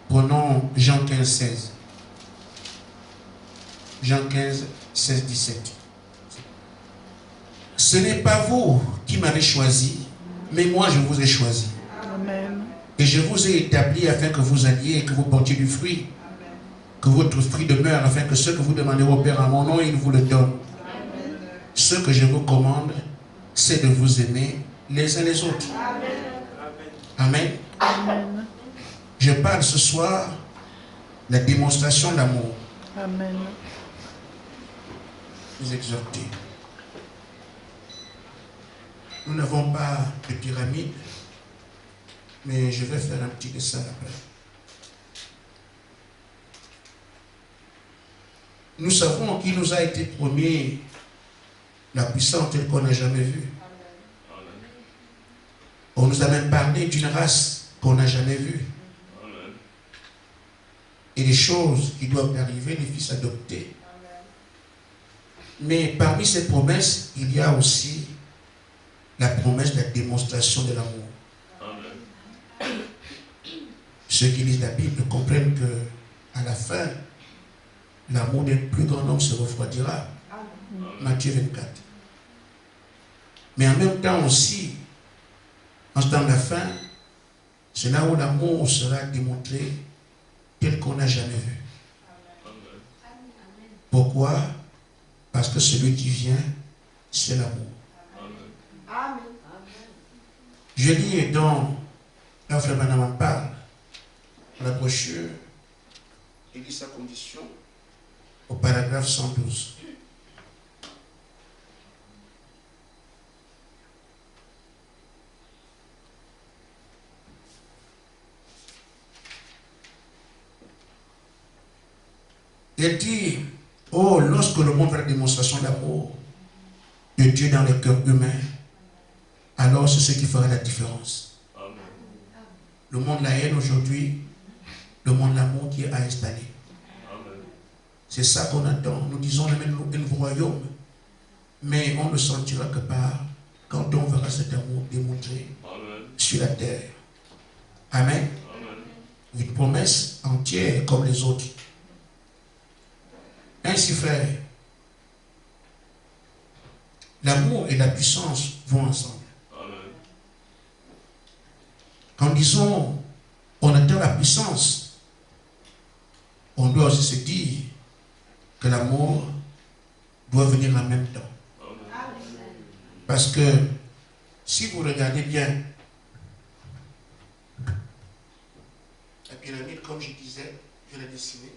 Prenons Jean 15, 16. Jean 15, 16, 17. Ce n'est pas vous qui m'avez choisi, mais moi je vous ai choisi. Amen. Et je vous ai établi afin que vous alliez et que vous portiez du fruit. Que votre fruit demeure, afin que ce que vous demandez au Père en mon nom, il vous le donne. Amen. Ce que je vous commande, c'est de vous aimer les uns les autres. Amen. Amen. Je parle ce soir de la démonstration d'amour. Amen. Vous exhortez. Nous n'avons pas de pyramide, mais je vais faire un petit dessin après. Nous savons qu'il nous a été promis la puissance telle qu'on n'a jamais vue. On nous a même parlé d'une race qu'on n'a jamais vue. Et des choses qui doivent arriver, les fils adoptés. Mais parmi ces promesses, il y a aussi la promesse de la démonstration de l'amour. Ceux qui lisent la Bible comprennent que à la fin, l'amour d'un plus grand nombre se refroidira. Matthieu 24. Mais en même temps aussi, en ce temps de la fin, c'est là où l'amour sera démontré tel qu'on n'a jamais vu. Pourquoi? Parce que celui qui vient, c'est l'amour. Je lis dans la frère Madame en parle, la brochure, il dit sa condition au paragraphe 112. Il dit, oh, lorsque le monde fait la démonstration d'amour de Dieu dans les cœurs humains, alors c'est ce qui fera la différence. Amen. Le monde la haine aujourd'hui, le monde l'amour qui est installé. C'est ça qu'on attend. Nous disons le nouveau royaume, mais on ne sentira que par quand on verra cet amour démontré sur la terre. Amen. Amen. Une promesse entière comme les autres. Ainsi, frère, l'amour et la puissance vont ensemble. Amen. Quand disons on attend la puissance, on doit aussi se dire que l'amour doit venir en même temps. Amen. Parce que si vous regardez bien la pyramide, comme je disais, je l'ai dessinée.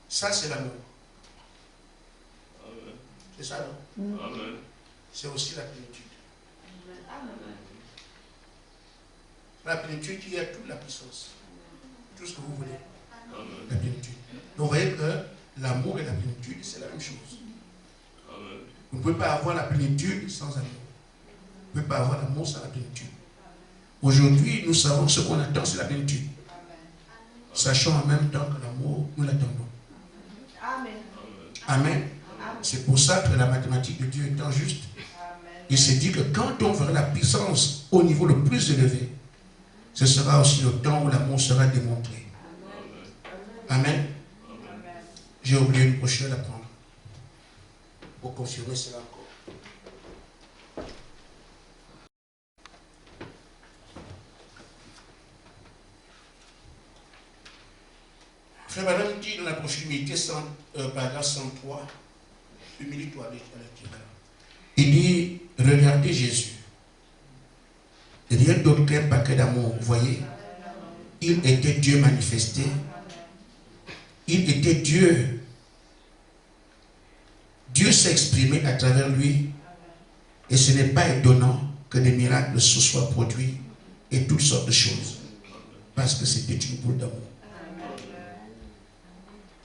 Ça, c'est l'amour. C'est ça, non? Amen. C'est aussi la plénitude. Amen. La plénitude qui a toute la puissance. Tout ce que vous voulez. Amen. La plénitude. Donc, vous voyez que l'amour et la plénitude, c'est la même chose. Amen. Vous ne pouvez pas avoir la plénitude sans amour. Vous ne pouvez pas avoir l'amour sans la plénitude. Aujourd'hui, nous savons que ce qu'on attend, c'est la plénitude. Sachant en même temps que l'amour, nous l'attendons. Amen. Amen. C'est pour ça que la mathématique de Dieu étant juste, il s'est dit que quand on verra la puissance au niveau le plus élevé, ce sera aussi le temps où l'amour sera démontré. Amen. J'ai oublié une brochure à prendre pour confirmer cela encore. Frère Madame dit dans la brochure Humilité, paragraphe 103, humilie-toi à l'écrivain. Il dit, regardez Jésus. Rien d'autre qu'un paquet d'amour. Vous voyez, il était Dieu manifesté. Il était Dieu. Dieu s'est exprimé à travers lui. Et ce n'est pas étonnant que des miracles se soient produits et toutes sortes de choses. Parce que c'était une boule d'amour.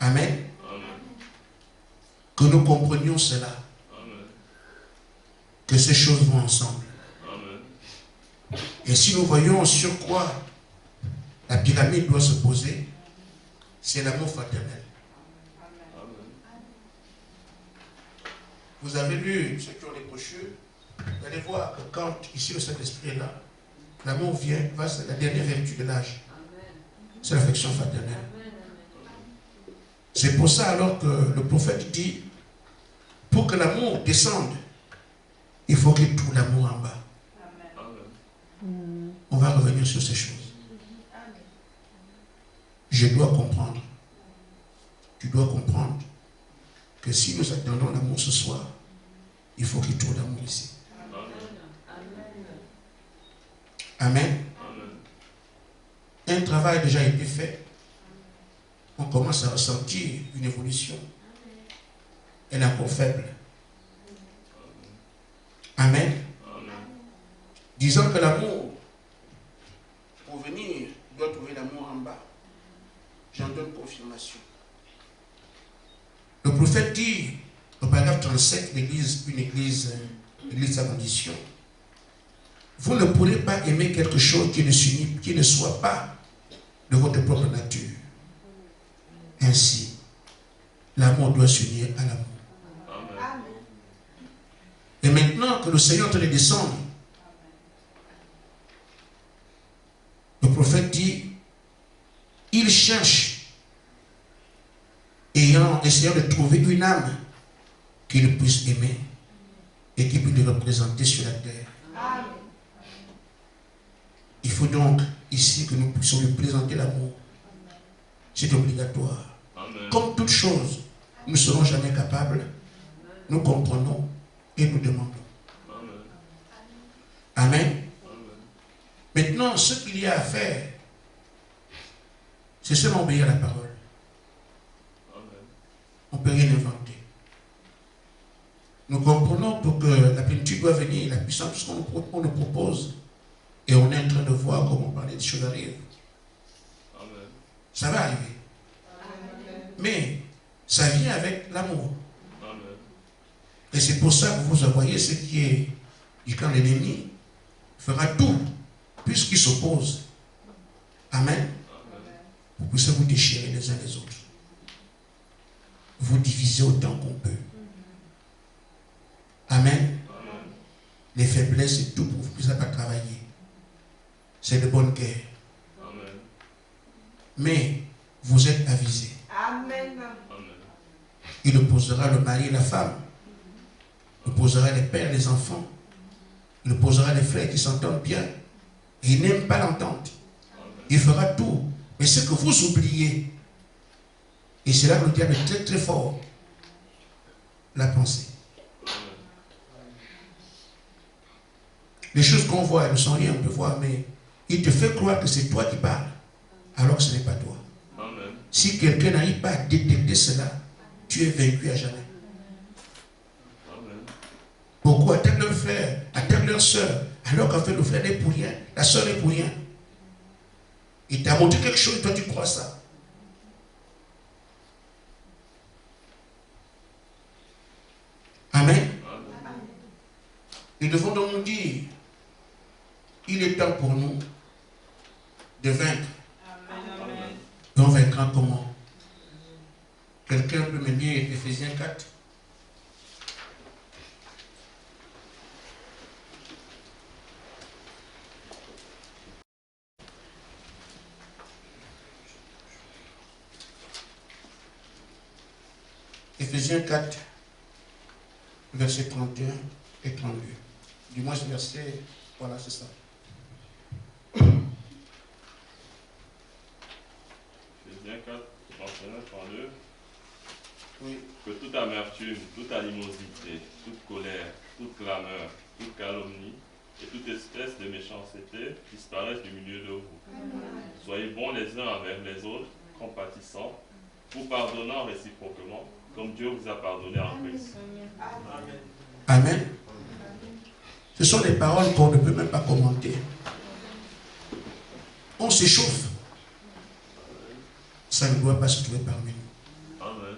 Amen. Que nous comprenions cela. Amen. Que ces choses vont ensemble. Amen. Et si nous voyons sur quoi la pyramide doit se poser, c'est l'amour fraternel. Amen. Vous avez lu, ceux qui ont les brochures, vous allez voir que quand ici le Saint-Esprit est là, L'amour vient, c'est la dernière vertu de l'âge. C'est l'affection fraternelle. C'est pour ça alors que le prophète dit, pour que l'amour descende, il faut qu'il trouve l'amour en bas. On va revenir sur ces choses. Je dois comprendre. Tu dois comprendre que si nous attendons l'amour ce soir, il faut qu'il trouve l'amour ici. Amen. Un travail a déjà été fait. On commence à ressentir une évolution. Elle est encore faible. Amen. Disant que l'amour, pour venir, doit trouver l'amour en bas. J'en donne confirmation. Le prophète dit, au paragraphe 37, une église à condition. Vous ne pourrez pas aimer quelque chose qui ne soit pas de votre propre nature. Ainsi, l'amour doit s'unir à l'amour. Et maintenant que le Seigneur est en train de descendre, le prophète dit, il cherche, essayant de trouver une âme qu'il puisse aimer et qui puisse le représenter sur la terre. Il faut donc ici que nous puissions lui présenter l'amour. C'est obligatoire. Amen. Comme toute chose, nous ne serons jamais capables. Nous comprenons et nous demandons. Amen. Amen. Maintenant, ce qu'il y a à faire, c'est seulement obéir à la parole. Amen. On ne peut rien inventer. Nous comprenons pour que la plénitude doit venir, la puissance qu'on nous propose. Et on est en train de voir comment parler des choses arrivent. Amen. Ça va arriver. Amen. Mais ça vient avec l'amour. Et c'est pour ça que vous voyez ce qui est du camp de l'ennemi fera tout, puisqu'il s'oppose. Amen. Vous puissiez vous déchirer les uns les autres. Vous diviser autant qu'on peut. Amen. Les faiblesses et tout pour que vous puissiez pas travailler. C'est de bonne guerre. Amen. Mais vous êtes avisés. Amen. Il opposera le mari et la femme. Il opposera les pères et les enfants. Il opposera les frères qui s'entendent bien. Et il n'aime pas l'entente. Il fera tout. Mais ce que vous oubliez, et c'est là que le diable est très très fort, la pensée. Les choses qu'on voit, elles ne sont rien, on peut voir, mais il te fait croire que c'est toi qui parles, alors que ce n'est pas toi. Amen. Si quelqu'un n'arrive pas à détecter cela, tu es vaincu à jamais. Amen. Beaucoup attaquent leur frère, attaquent leur soeur, alors qu'en fait le frère n'est pour rien, la soeur n'est pour rien. Il t'a montré quelque chose, toi tu crois ça. Amen. Amen. Nous devons donc nous dire, il est temps pour nous de vaincre. Amen. Et on vaincra comment? Quelqu'un peut me lire Ephésiens 4? Ephésiens 4, versets 31 et 32. Du moins ce verset, voilà, c'est ça. Ephésiens 4, 31 et 32. Oui. Que toute amertume, toute animosité, toute colère, toute clameur, toute calomnie et toute espèce de méchanceté disparaissent du milieu de vous. Amen. Soyez bons les uns envers les autres, compatissants, vous pardonnant réciproquement, comme Dieu vous a pardonné en Christ. Amen. Amen. Ce sont des paroles qu'on ne peut même pas commenter. On s'échauffe. Ça ne doit pas se trouver parmi nous. Amen.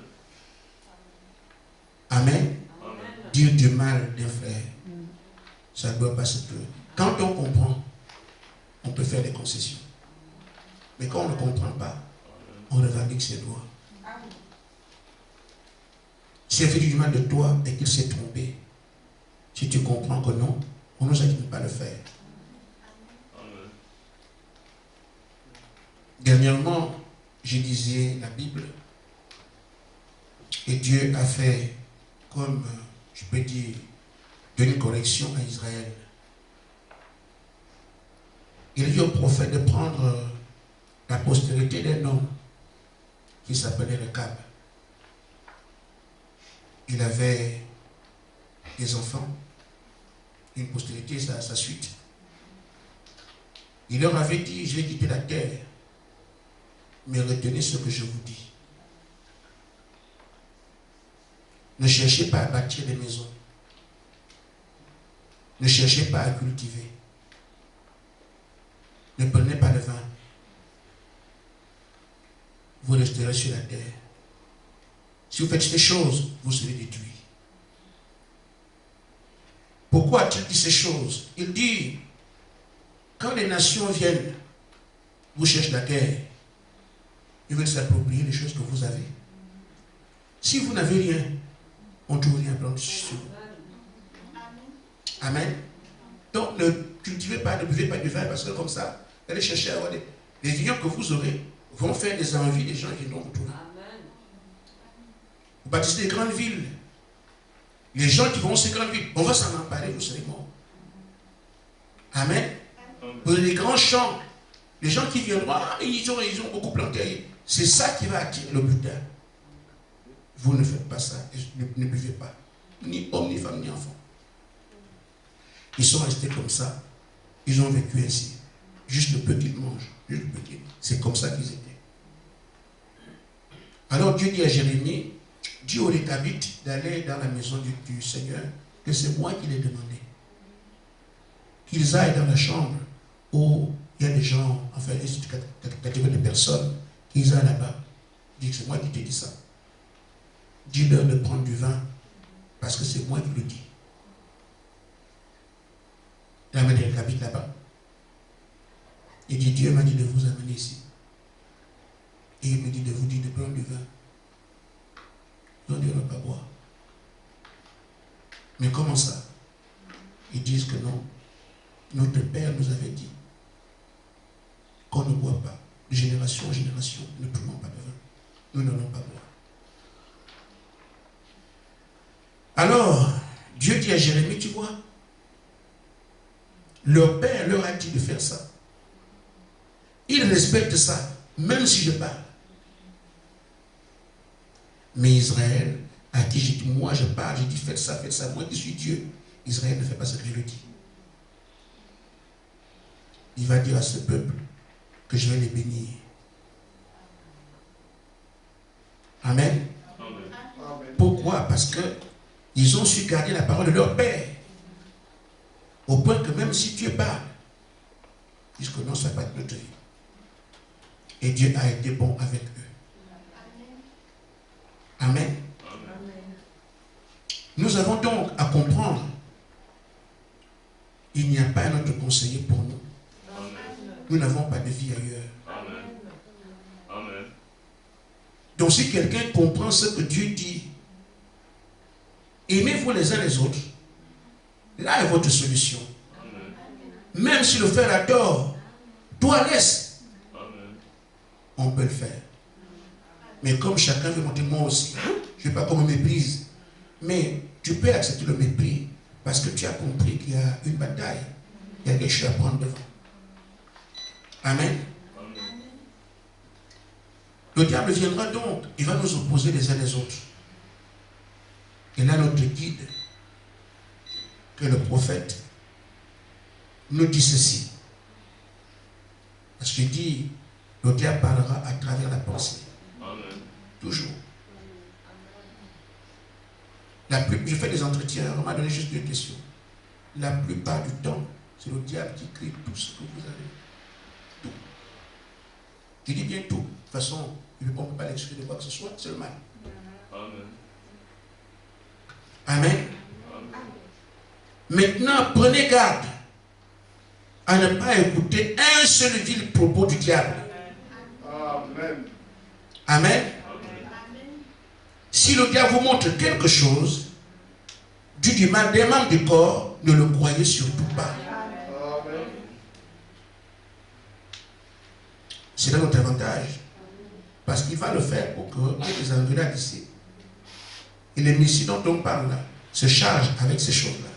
Amen. Amen. Dire du mal des frères, ça ne doit pas se trouver. Quand on comprend, on peut faire des concessions. Mais quand on ne comprend pas, on revendique ses droits. Si elle fait du mal de toi et qu'il s'est trompé, si tu comprends que non, on nous a dit de ne pas le faire. Dernièrement, je lisais la Bible et Dieu a fait, comme je peux dire, donner une correction à Israël. Il dit au prophète de prendre la postérité d'un homme qui s'appelait Rekab. Il avait des enfants, une postérité, sa suite. Il leur avait dit, je vais quitter la terre, mais retenez ce que je vous dis. Ne cherchez pas à bâtir des maisons. Ne cherchez pas à cultiver. Ne prenez pas le vin. Vous resterez sur la terre. Si vous faites ces choses, vous serez détruits. Pourquoi a-t-il dit ces choses? Il dit, quand les nations viennent, vous cherchez la terre, ils veulent s'approprier les choses que vous avez. Si vous n'avez rien, on ne trouve rien à prendre sur vous. Amen. Donc ne cultivez pas, ne buvez pas du vin parce que comme ça, allez chercher à avoir des vignobles que vous aurez vont faire des envies des gens qui viendront vous trouver. Vous bâtissez des grandes villes. Les gens qui vont dans ces grandes villes, on va s'en emparer, vous serez morts. Amen. Vous avez des grands champs. Les gens qui viendront, ils ont beaucoup planté. C'est ça qui va attirer le butin. Vous ne faites pas ça. Ne buvez pas. Ni homme, ni femme, ni enfant. Ils sont restés comme ça. Ils ont vécu ainsi. Juste le peu qu'ils mangent. Juste le petit. C'est comme ça qu'ils étaient. Alors Dieu dit à Jérémie, dis aux Récabites d'aller dans la maison du Seigneur, que c'est moi qui l'ai demandé. Qu'ils aillent dans la chambre où il y a des gens, enfin, une catégorie de personnes, qu'ils aillent là-bas. Dis que c'est moi qui t'ai dit ça. Dis-leur de prendre du vin, parce que c'est moi qui le dis. Il amène des Récabites là-bas. Il dit, Dieu m'a dit de vous amener ici. Et il me dit de vous dire de prendre du vin. Ils ont dit, on ne va pas boire. Mais comment ça? Ils disent que non. Notre Père nous avait dit qu'on ne boit pas. De génération en génération, ne prenons pas de vin. Nous n'allons pas boire. Alors, Dieu dit à Jérémie, tu vois, leur père leur a dit de faire ça. Ils respectent ça, même si je parle. Mais Israël, à qui j'ai dit, moi je parle, j'ai dit faites ça, moi qui suis Dieu. Israël ne fait pas ce que je lui dis. Il va dire à ce peuple que je vais les bénir. Amen. Amen. Pourquoi? Parce que ils ont su garder la parole de leur père. Au point que même si Dieu parle, puisque non, ça va pas être notre vie. Et Dieu a été bon avec eux. Amen. Amen. Nous avons donc à comprendre, il n'y a pas un autre conseiller pour nous. Amen. Nous n'avons pas de vie ailleurs. Amen. Amen. Donc si quelqu'un comprend ce que Dieu dit, aimez-vous les uns les autres, là est votre solution. Amen. Même si le frère a tort, toi laisse. Amen. On peut le faire. Mais comme chacun veut monter, moi aussi, je ne veux pas qu'on me méprise. Mais tu peux accepter le mépris parce que tu as compris qu'il y a une bataille. Il y a quelque chose à prendre devant. Amen. Amen. Le diable viendra donc, il va nous opposer les uns les autres. Et là, notre guide, que le prophète, nous dit ceci. Parce qu'il dit, le diable parlera à travers la pensée. Amen. Toujours. Je fais des entretiens, on m'a donné juste deux questions. La plupart du temps, c'est le diable qui crée tout ce que vous avez. Tout. Je dis bien tout. De toute façon, on ne peut pas l'exclure de quoi que ce soit, c'est le mal. Amen. Amen. Amen. Maintenant, prenez garde à ne pas écouter un seul vil propos du diable. Amen. Amen. Si le diable vous montre quelque chose, du mal des membres du corps, ne le croyez surtout pas. Amen. c'est dans notre avantage. Parce qu'il va le faire pour que les engueulades ici. Et les missiles dont on parle là se chargent avec ces choses-là.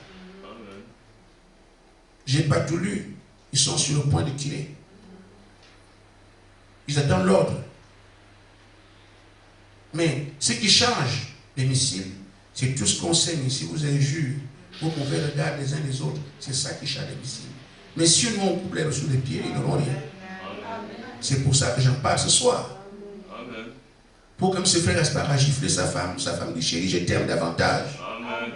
Je n'ai pas tout lu. Ils sont sur le point de tirer. Ils attendent l'ordre. Mais ce qui change les missiles, c'est tout ce qu'on sait ici. Vous avez vu, vous pouvez regarder les uns les autres. C'est ça qui change les missiles. Mais si nous on coupe les sous les pieds, ils n'auront rien. C'est pour ça que j'en parle ce soir. Pour que M. Frère Gaspard a giflé sa femme dit chérie, je t'aime davantage. Amen.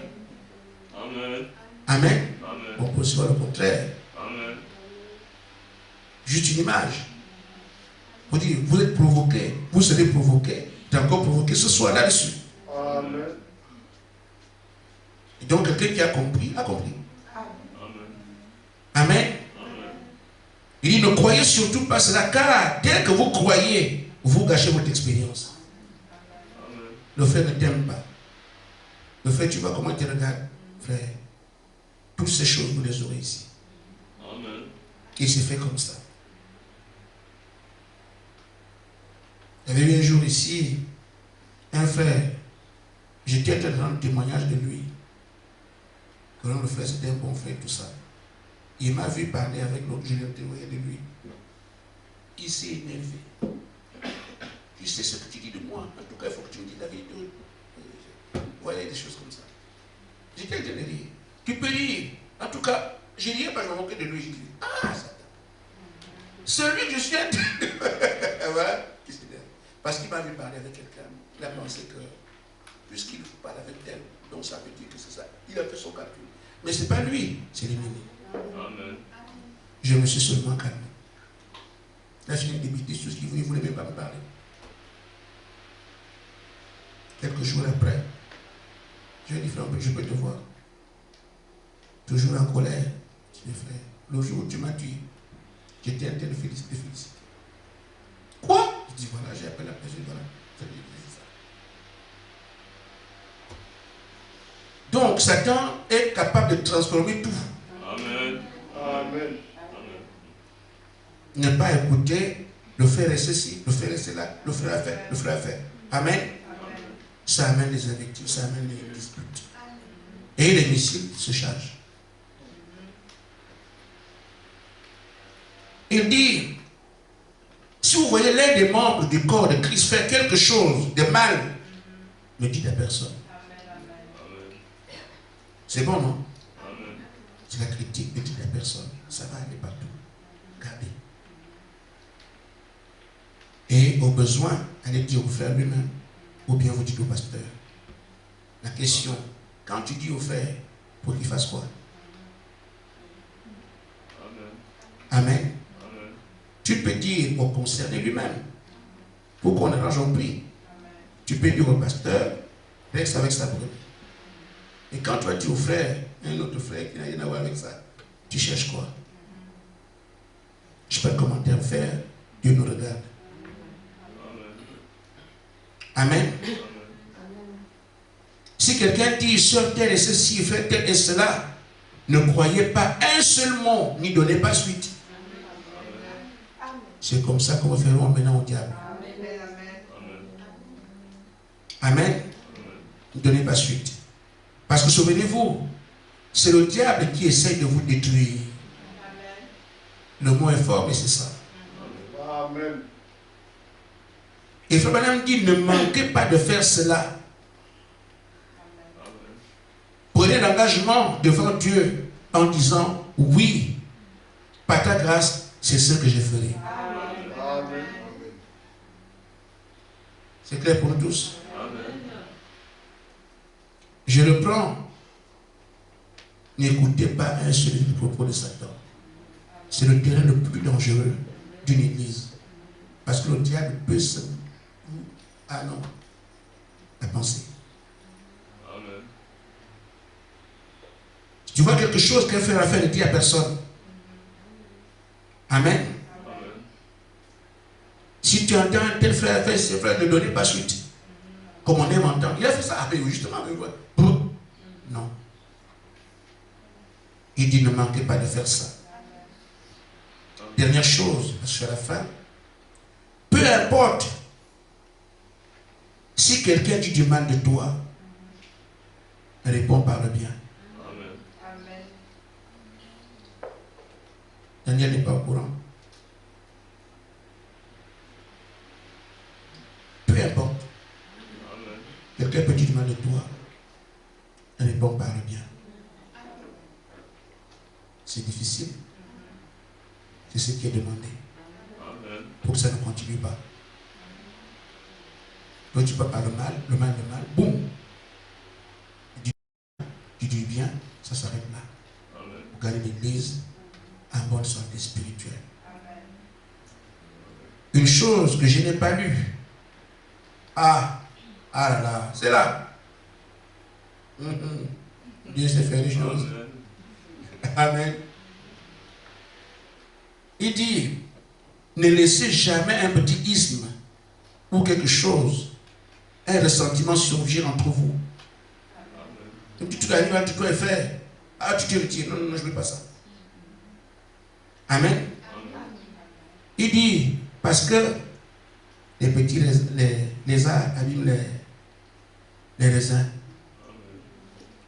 Amen. Amen. Amen. On peut se faire le contraire. Amen. Juste une image. Vous dites, vous êtes provoqué, vous serez provoqué, tu es encore provoqué ce soir là-dessus. Amen. Et donc quelqu'un qui a compris, a compris. Amen. Amen. Amen. Il dit, ne croyez surtout pas cela, car dès que vous croyez, vous gâchez votre expérience. Amen. Le frère ne t'aime pas. Le frère, tu vois comment il te regarde, frère. Toutes ces choses, vous les aurez ici. Amen. Et c'est fait comme ça. Il y avait eu un jour ici, un frère, j'étais en train de rendre témoignage de lui. Que le frère, c'était un bon frère, tout ça. Il m'a vu parler avec l'autre, je lui ai témoigné de lui. Il s'est énervé. Tu sais ce que tu dis de moi, en tout cas, il faut que tu me dises la vérité. Vous voyez des choses comme ça. J'étais en train de rire. Tu peux rire. En tout cas, je riais pas, je me moquais de lui. Je dis, ah, Satan. Celui que je suis en train de... Voilà. Parce qu'il m'a vu parler avec quelqu'un. Il a pensé que, puisqu'il parle avec elle, donc ça veut dire que c'est ça. Il a fait son calcul. Mais ce n'est pas lui, c'est l'ennemi. Amen. Je me suis seulement calmé. Là, je viens de débiter sur ce qu'il voulait, il ne voulait même pas me parler. Quelques jours après, je lui ai dit, frère, je peux te voir. Toujours en colère. Je dis, frère, le jour où tu m'as tué, j'étais en train de féliciter. Quoi? Je dis, voilà, j'ai appelé la personne, voilà. Donc, Satan est capable de transformer tout. Amen. Amen. Ne pas écouter, le faire est ceci, le faire est cela, le frère a fait, le frère a fait. Amen. Ça amène les invectives, ça amène les disputes. Et les missiles se chargent. Il dit, si vous voyez l'un des membres du corps de Christ faire quelque chose de mal, ne dites à personne. C'est bon, non? Amen. C'est la critique, ne dites à personne. Ça va aller partout. Gardez. Et au besoin, allez dire au frère lui-même, ou bien vous dites au pasteur. La question, quand tu dis au frère, pour qu'il fasse quoi? Amen. Amen. Amen. Tu peux dire au concerné lui-même, pour qu'on arrange un prix. Tu peux dire au pasteur, reste avec sa brebis. Et quand tu vas dire au frère, un autre frère qui n'a rien à voir avec ça, tu cherches quoi? Je peux commenter à faire, Dieu nous regarde. Amen. Si quelqu'un dit, sœur tel et ceci, frère tel et cela, ne croyez pas un seul mot, n'y donnez pas suite. C'est comme ça qu'on va faire maintenant au diable. Amen. Ne donnez pas suite. Parce que souvenez-vous, c'est le diable qui essaie de vous détruire. Le mot est fort, mais c'est ça. Amen. Et Frère Branham dit, ne manquez pas de faire cela. Prenez l'engagement devant Dieu en disant, oui, par ta grâce, c'est ce que je ferai. Amen. C'est clair pour nous tous? Amen. Je le prends. N'écoutez pas un seul des propos de Satan. C'est le terrain le plus dangereux d'une église. Parce que le diable peut se... Ah non, la pensée. Amen. Si tu vois quelque chose qu'un frère a fait, ne dis à personne. Amen. Amen. Si tu entends un tel frère faire ses frères, ne donnez pas suite. Comme on aime entendre. Il a fait ça. Ah, ben justement, non. Il dit, ne manquez pas de faire ça. Dernière chose, parce que à la fin, Peu importe si quelqu'un dit du mal de toi, réponds par le bien. Amen. Daniel n'est pas au courant. Peu importe. Amen. Quelqu'un peut dire du mal de toi, réponds par le bien. C'est difficile. C'est ce qui est demandé. Amen. Pour que ça ne continue pas. Donc tu parles par le mal, boum. Tu dis bien, ça s'arrête là. Amen. Pour garder l'église en bonne santé spirituelle. Une chose que je n'ai pas lue. Ah là là, c'est là. Dieu sait faire les choses. Amen. Il dit, ne laissez jamais un petit isme ou quelque chose, un ressentiment surgir entre vous. Donc tu arrives, tu dois faire. Ah, tu te retires. Non, je ne veux pas ça. Amen. Il dit, parce que les petits lézards abîment les raisins.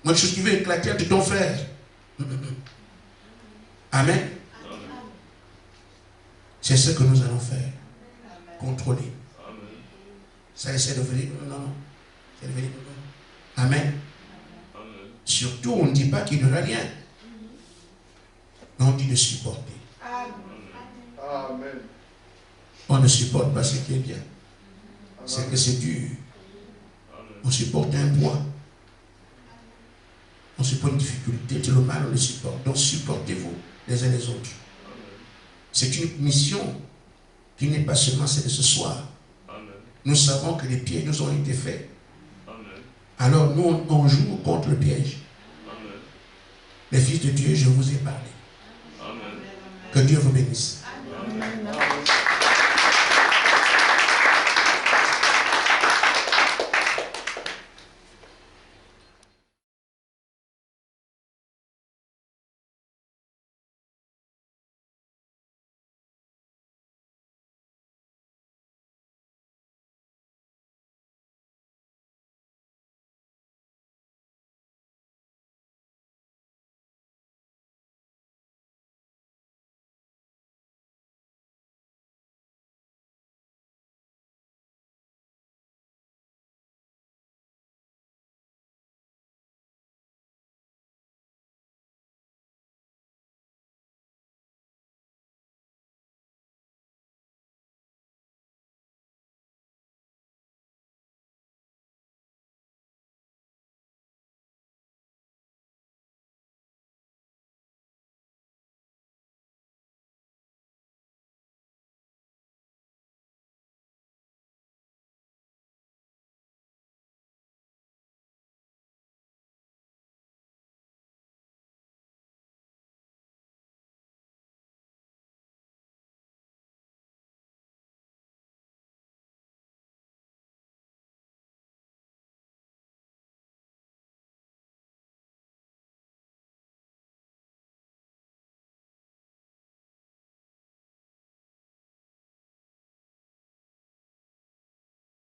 Moi, une chose qui veut éclater entre ton frère. Amen. C'est ce que nous allons faire. Contrôler. Ça essaie de venir. Non. C'est de venir. Amen. Surtout, on ne dit pas qu'il n'y aura rien. Mais on dit de supporter. Amen. On ne supporte pas ce qui est bien. C'est que c'est dur. On supporte un poids. On supporte une difficulté. Tout le mal, on le supporte. Donc supportez-vous les uns les autres. C'est une mission qui n'est pas seulement celle de ce soir. Nous savons que les pièges nous ont été faits. Alors nous, on joue contre le piège. Les fils de Dieu, je vous ai parlé. Que Dieu vous bénisse.